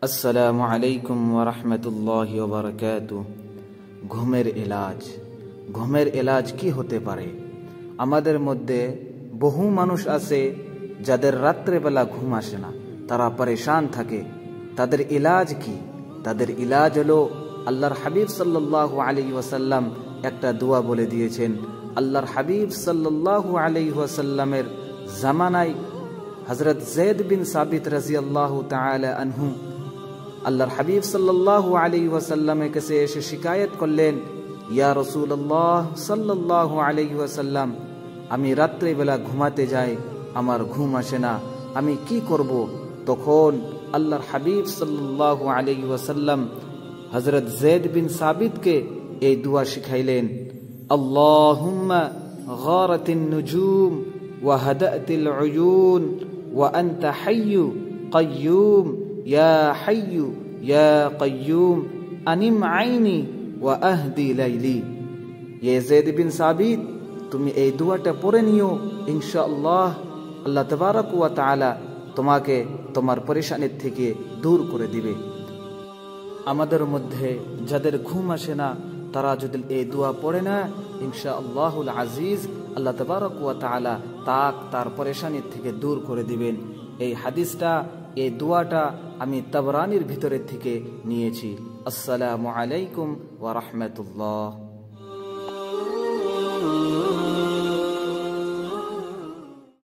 আসসালামু আলাইকুম ওয়া রাহমাতুল্লাহি ওয়া বারাকাতুহু। ঘুমের এলাজ কি হতে পারে? আমাদের মধ্যে বহু মানুষ আছে যাদের রাত্রেবেলা ঘুম আসে না, তারা পরেশান থাকে। তাদের ইলাজ কি? তাদের ইলাজ হলো আল্লাহর হাবিব সাল্লাল্লাহু আলাইহি ওয়াসাল্লাম একটা দোয়া বলে দিয়েছেন। আল্লাহর হাবিব সাল্লাল্লাহু আলাইহি ওয়াসাল্লামের জামানায় হযরত যায়েদ বিন সাবিত রাদিয়াল্লাহু তাআলা আনহু আল্লাহর হাবিব সাল্লাল্লাহু আলাইহি ওয়াসাল্লামের কাছে এসে শিকায়ত করলেন, ইয়া রাসূলুল্লাহ সাল্লাল্লাহু আলাইহি ওয়াসাল্লাম, আমি রাত্রিবেলা ঘুমাতে যাই, আমার ঘুম আসে না, আমি কি করব? তখন আল্লাহর হাবিব সাল্লাল্লাহু আলাইহি ওয়াসাল্লাম হযরত যায়েদ বিন সাবিতকে এই দোয়া শিখাইলেন, আল্লাহুম্মা গারাতিন নুজুম ওয়া হাদাতিল উয়ুন ওয়া আনতা হাইয়্যু কাইয়্যুম ইয়া হাইয়্যু ইয়া কাইয়্যুম আনিম আইনি ওয়া আহদি লাইলি। ইয়ে যায়েদ বিন সাবিত, তুমি এই দোয়াটা পড়ে নিও, ইনশাআল্লাহ আল্লাহ তাবারক ওয়া তাআলা তোমাকে তোমার পরেশানির থেকে দূর করে দিবে। আমাদের মধ্যে যাদের ঘুম আসে না, তারা যদি এই দোয়া পড়ে না, ইনশাআল্লাহুল আজিজ আল্লাহ তাবারক ওয়া তাআলা তার পরেশানির থেকে দূর করে দিবেন। এই হাদিসটা, এই দোয়াটা আমি তাবরানির ভিতরে থেকে নিয়েছি। আসসালামু আলাইকুম ওয়া রাহমাতুল্লাহ।